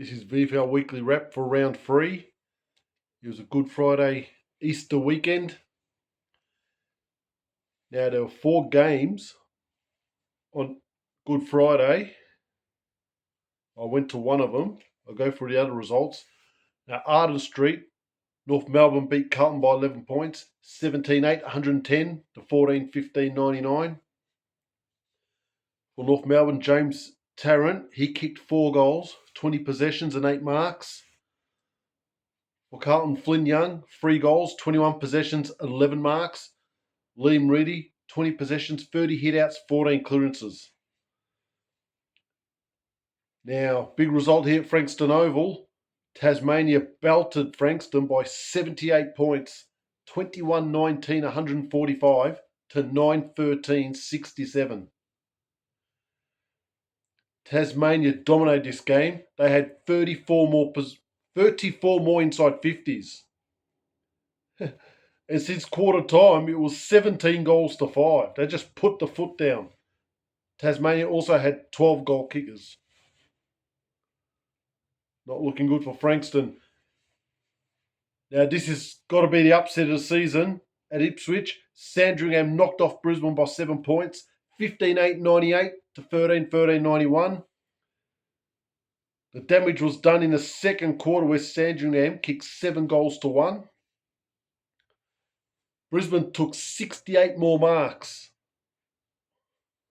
This is VFL Weekly Wrap for round 3. It was a Good Friday Easter weekend. Now, there were 4 games on Good Friday. I went to one of them. I'll go through the other results. Now, Arden Street, North Melbourne beat Carlton by 11 points, 17-8, 110 to 14-15, 99. For North Melbourne, James Tarrant, he kicked 4 goals, 20 possessions and 8 marks. For Carlton, Flynn Young, 3 goals, 21 possessions, 11 marks. Liam Reedy, 20 possessions, 30 hitouts, 14 clearances. Now, big result here at Frankston Oval. Tasmania belted Frankston by 78 points, 21-19, 145 to 9-13, 67. Tasmania dominated this game. They had 34 more inside 50s. And since quarter time, it was 17 goals to 5. They just put the foot down. Tasmania also had 12 goal kickers. Not looking good for Frankston. Now, this has got to be the upset of the season at Ipswich. Sandringham knocked off Brisbane by 7 points, 15-8, 98 to 13-13, 91. The damage was done in the second quarter where Sandringham kicked 7 goals to 1. Brisbane took 68 more marks.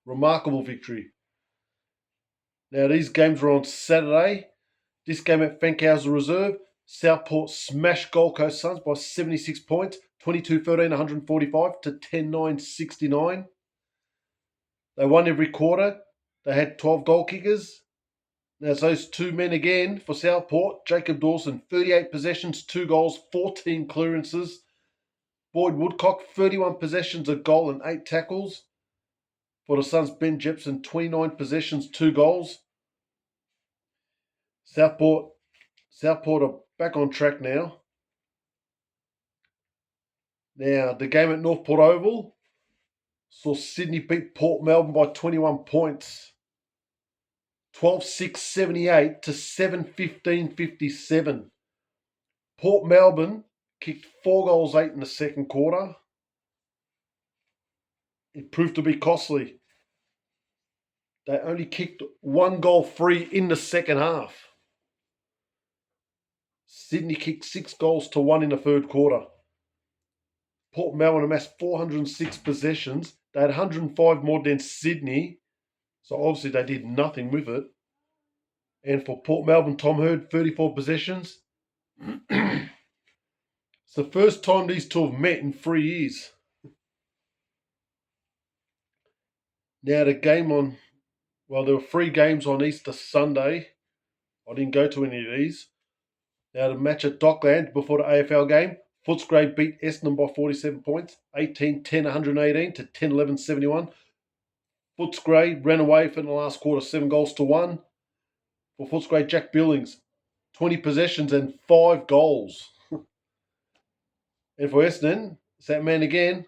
Remarkable victory. Now, these games were on Saturday. This game at Fankhauser Reserve, Southport smashed Gold Coast Suns by 76 points, 22-13, 145 to 10-9, 69. They won every quarter. They had 12 goal kickers. Now, it's those 2 men again for Southport. Jacob Dawson, 38 possessions, 2 goals, 14 clearances. Boyd Woodcock, 31 possessions, a goal and 8 tackles. For the Suns, Ben Jepson, 29 possessions, 2 goals. Southport are back on track now. Now, the game at Northport Oval saw Sydney beat Port Melbourne by 21 points. 12-6, 78 to 7-15, 57. Port Melbourne kicked 4 goals 8 in the second quarter. It proved to be costly. They only kicked 1 goal free in the second half. Sydney kicked 6 goals to 1 in the third quarter. Port Melbourne amassed 406 possessions. They had 105 more than Sydney, so obviously they did nothing with it. And for Port Melbourne, Tom Hurd, 34 possessions. It's the first time these two have met in 3 years. Now the game on, well, there were 3 games on Easter Sunday. I didn't go to any of these. Now the match at Dockland before the AFL game, Footscray beat Essendon by 47 points, 18-10, 118 to 10-11, 71. Footscray ran away for the last quarter, 7 goals to 1. For Footscray, Jack Billings, 20 possessions and 5 goals. And for Essendon, it's that man again,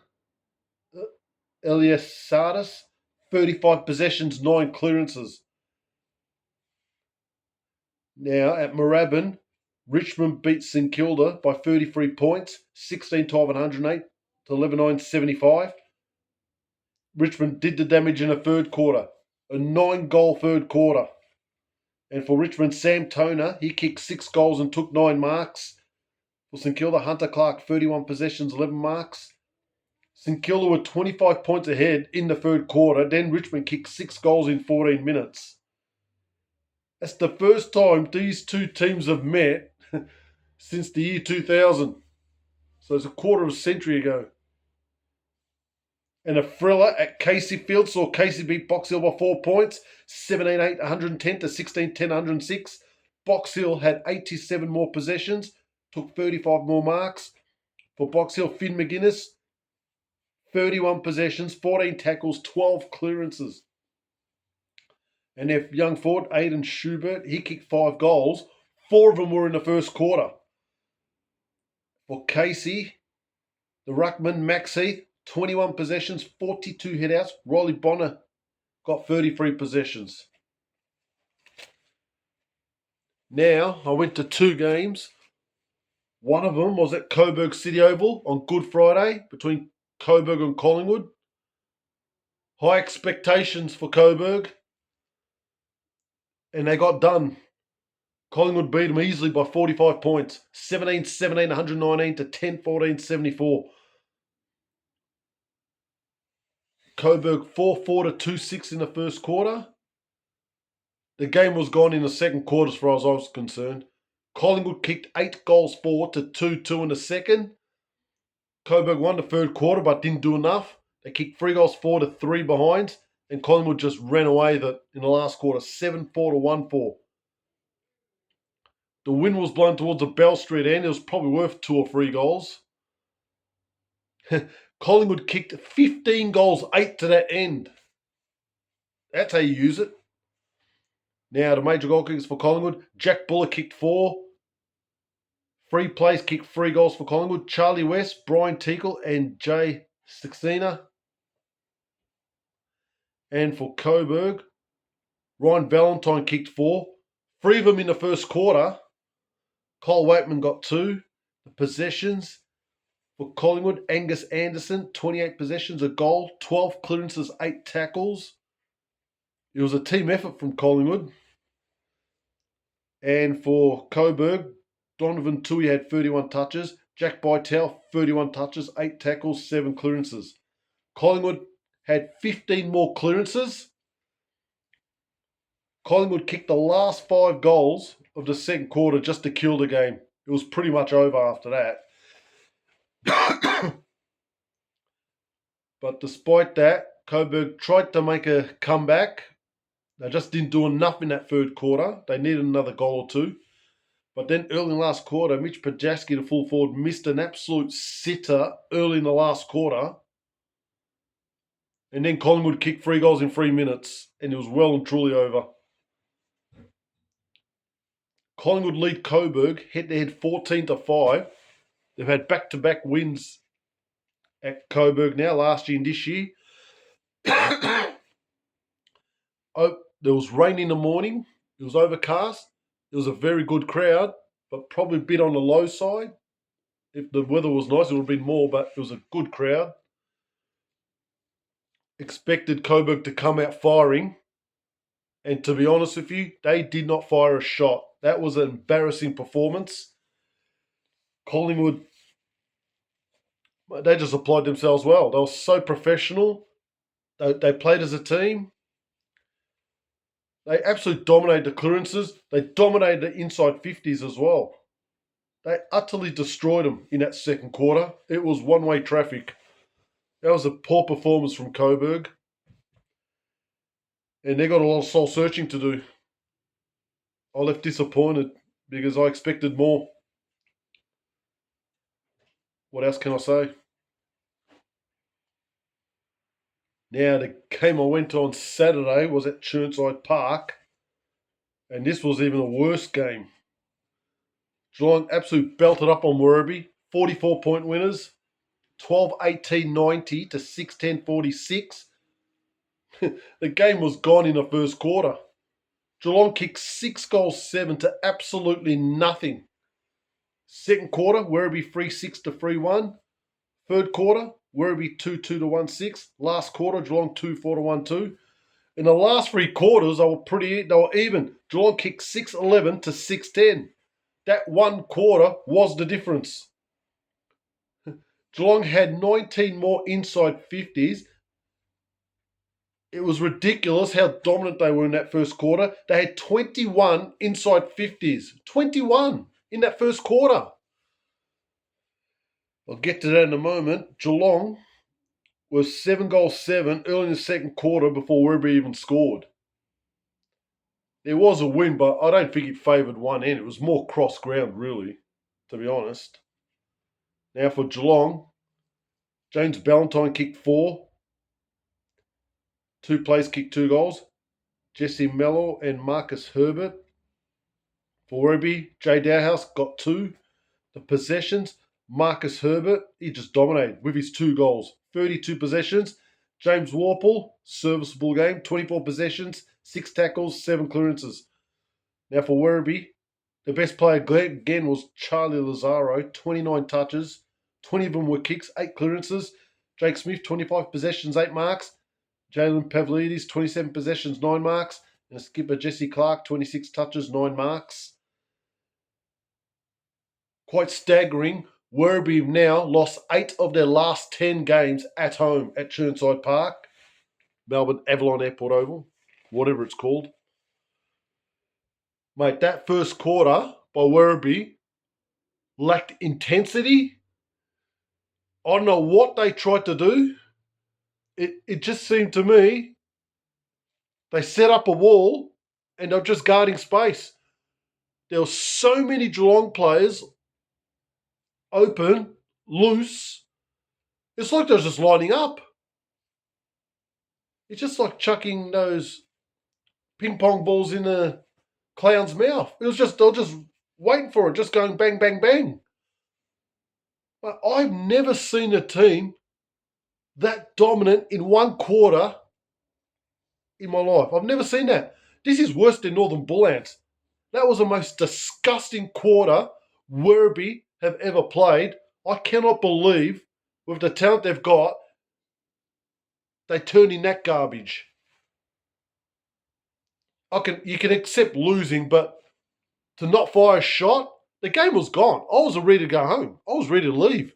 Elias Sardis, 35 possessions, 9 clearances. Now at Moorabbin, Richmond beat St Kilda by 33 points, 16-12 and 108 to 11-9, 75. Richmond did the damage in the third quarter, a 9-goal third quarter. And for Richmond, Sam Toner, he kicked 6 goals and took 9 marks. For St Kilda, Hunter Clark, 31 possessions, 11 marks. St Kilda were 25 points ahead in the third quarter. Then Richmond kicked 6 goals in 14 minutes. That's the first time these 2 teams have met since the year 2000. So it's a quarter of a century ago. And a thriller at Casey Field saw Casey beat Box Hill by 4 points, 17-8, 110 to 16-10, 106. Box Hill had 87 more possessions, took 35 more marks. For Box Hill, Finn McGuinness, 31 possessions, 14 tackles, 12 clearances. And their young forward, Aidan Schubert, he kicked 5 goals. 4 of them were in the first quarter. For Casey, the ruckman, Max Heath, 21 possessions, 42 hitouts. Riley Bonner got 33 possessions. Now, I went to 2 games. One of them was at Coburg City Oval on Good Friday between Coburg and Collingwood. High expectations for Coburg, and they got done. Collingwood beat them easily by 45 points, 17-17, 119 to 10-14, 74. Coburg 4-4 to 2-6 in the first quarter. The game was gone in the second quarter as far as I was concerned. Collingwood kicked 8 goals for to 2-2 in the second. Coburg won the third quarter but didn't do enough. They kicked 3 goals for to 3 behinds, and Collingwood just ran away in the last quarter, 7-4 to 1-4. The wind was blowing towards the Bell Street end. It was probably worth 2 or 3 goals. Collingwood kicked 15 goals, 8 to that end. That's how you use it. Now, the major goal kickers for Collingwood. Jack Buller kicked 4. Free plays kicked 3 goals for Collingwood. Charlie West, Brian Teakle, and Jay Saxena. And for Coburg, Ryan Valentine kicked 4. 3 of them in the first quarter. Cole Waitman got 2. The possessions for Collingwood, Angus Anderson, 28 possessions, a goal, 12 clearances, 8 tackles. It was a team effort from Collingwood. And for Coburg, Donovan Tui had 31 touches. Jack Bytel, 31 touches, 8 tackles, 7 clearances. Collingwood had 15 more clearances. Collingwood kicked the last 5 goals of the second quarter just to kill the game. It was pretty much over after that. But despite that, Coburg tried to make a comeback. They just didn't do enough in that third quarter. They needed another goal or 2. But then early in the last quarter, Mitch Pajaski, the full forward, missed an absolute sitter early in the last quarter. And then Collingwood kicked 3 goals in 3 minutes, and it was well and truly over. Collingwood lead Coburg head-to-head 14-5. They've had back-to-back wins at Coburg now, last year and this year. There was rain in the morning. It was overcast. It was a very good crowd, but probably a bit on the low side. If the weather was nice, it would have been more, but it was a good crowd. Expected Coburg to come out firing. And to be honest with you, they did not fire a shot. That was an embarrassing performance. Collingwood, they just applied themselves well. They were so professional. They played as a team. They absolutely dominated the clearances. They dominated the inside 50s as well. They utterly destroyed them in that second quarter. It was one-way traffic. That was a poor performance from Coburg. And they got a lot of soul searching to do. I left disappointed because I expected more. What else can I say? Now, the game I went to on Saturday was at Chirnside Park, and this was even a worse game. Geelong absolutely belted up on Werribee, 44-point winners, 12-18-90 to 6-10-46. The game was gone in the first quarter. Geelong kicked 6 goals, 7 to absolutely nothing. Second quarter, Werribee 3-6 to 3-1. Third quarter, Werribee 2-2 to 1-6. Last quarter, Geelong 2-4 to 1-2. In the last 3 quarters, they were even. Geelong kicked 6-11 to 6-10. That one quarter was the difference. Geelong had 19 more inside 50s. It was ridiculous how dominant they were in that first quarter. They had 21 inside 50s. 21 in that first quarter. I'll get to that in a moment. Geelong was 7 goals 7 early in the second quarter before Werribee even scored. There was a win, but I don't think it favoured one end. It was more cross ground, really, to be honest. Now for Geelong, James Ballantyne kicked 4. 2 plays kicked 2 goals. Jesse Mello and Marcus Herbert. For Werribee, Jay Dowhouse got 2. The possessions, Marcus Herbert, he just dominated with his 2 goals. 32 possessions. James Warple, serviceable game, 24 possessions, 6 tackles, 7 clearances. Now for Werribee, The best player again was Charlie Lazaro, 29 touches, 20 of them were kicks, 8 clearances. Jake Smith, 25 possessions, 8 marks. Jalen Pavlidis, 27 possessions, 9 marks. And skipper Jesse Clark, 26 touches, 9 marks. Quite staggering. Werribee have now lost 8 of their last 10 games at home at Chirnside Park, Melbourne Avalon Airport Oval, whatever it's called. Mate, that first quarter by Werribee lacked intensity. I don't know what they tried to do. It just seemed to me they set up a wall and they're just guarding space. There were so many Geelong players open, loose. It's like they're just lining up. It's just like chucking those ping pong balls in a clown's mouth. It was just, they're just waiting for it, just going bang, bang, bang. But I've never seen a team that dominant in one quarter in my life. I've never seen that. This is worse than Northern Bull Ants. That was the most disgusting quarter Werribee have ever played. I cannot believe, with the talent they've got, they turned in that garbage. You can accept losing, but to not fire a shot, the game was gone. I was ready to go home. I was ready to leave.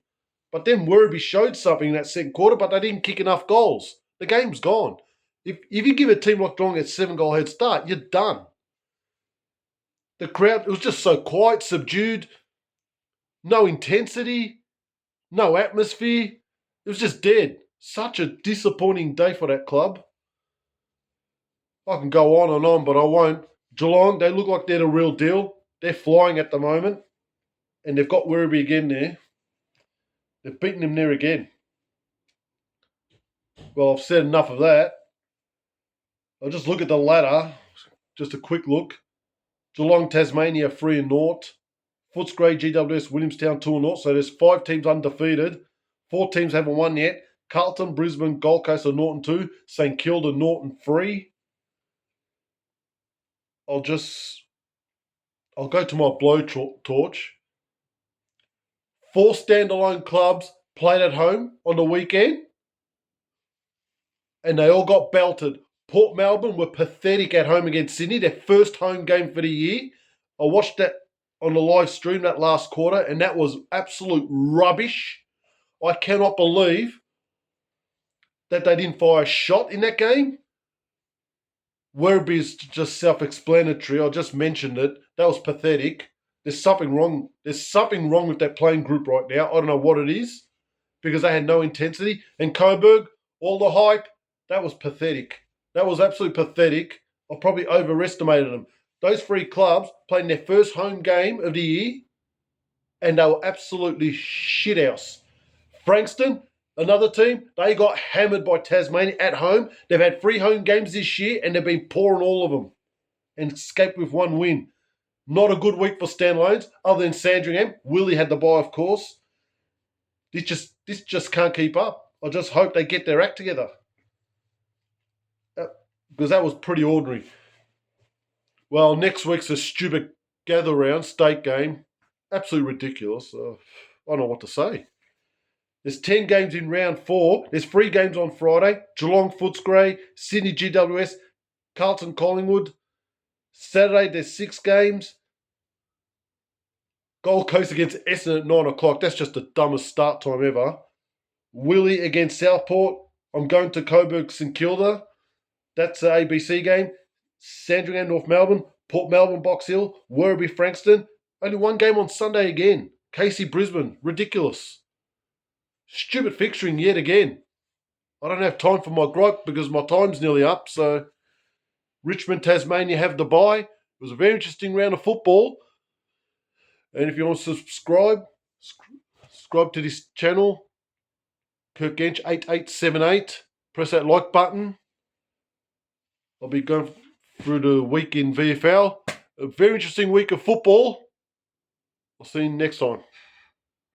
But then Werribee showed something in that second quarter, but they didn't kick enough goals. The game's gone. If you give a team like Geelong a 7-goal head start, you're done. The crowd, it was just so quiet, subdued, no intensity, no atmosphere. It was just dead. Such a disappointing day for that club. I can go on, but I won't. Geelong, they look like they're the real deal. They're flying at the moment. And they've got Werribee again there. They've beaten them there again. Well, I've said enough of that. I'll just look at the ladder. Just a quick look. Geelong, Tasmania, 3-0. Footscray, GWS, Williamstown, 2-0. So there's 5 teams undefeated. 4 teams haven't won yet. Carlton, Brisbane, Gold Coast are 0-2. St Kilda, 0-3. I'll go to my blowtorch. 4 standalone clubs played at home on the weekend, and they all got belted. Port Melbourne were pathetic at home against Sydney, their first home game for the year. I watched that on the live stream, that last quarter, and that was absolute rubbish. I cannot believe that they didn't fire a shot in that game. Werribee is just self-explanatory. I just mentioned it. That was pathetic. There's something wrong. There's something wrong with that playing group right now. I don't know what it is, because they had no intensity. And Coburg, all the hype, that was pathetic. That was absolutely pathetic. I probably overestimated them. Those 3 clubs playing their first home game of the year, and they were absolutely shithouse. Frankston, another team, they got hammered by Tasmania at home. They've had 3 home games this year, and they've been pouring all of them and escaped with 1 win. Not a good week for standalones, other than Sandringham. Willie had the bye, of course. This just can't keep up. I just hope they get their act together, because that was pretty ordinary. Well, next week's a stupid gather round state game. Absolutely ridiculous. I don't know what to say. There's 10 games in round 4. There's 3 games on Friday. Geelong, Footscray, Sydney, GWS, Carlton, Collingwood. Saturday, there's 6 games. Gold Coast against Essendon at 9 o'clock. That's just the dumbest start time ever. Willie against Southport. I'm going to Coburg, St Kilda. That's the ABC game. Sandringham, North Melbourne. Port Melbourne, Box Hill. Werribee, Frankston. Only 1 game on Sunday again. Casey, Brisbane. Ridiculous. Stupid fixturing yet again. I don't have time for my gripe because my time's nearly up. So Richmond, Tasmania have the bye. It was a very interesting round of football. And if you want to subscribe to this channel, Kirk Gench 8878. Press that like button. I'll be going through the week in VFL. A very interesting week of football. I'll see you next time.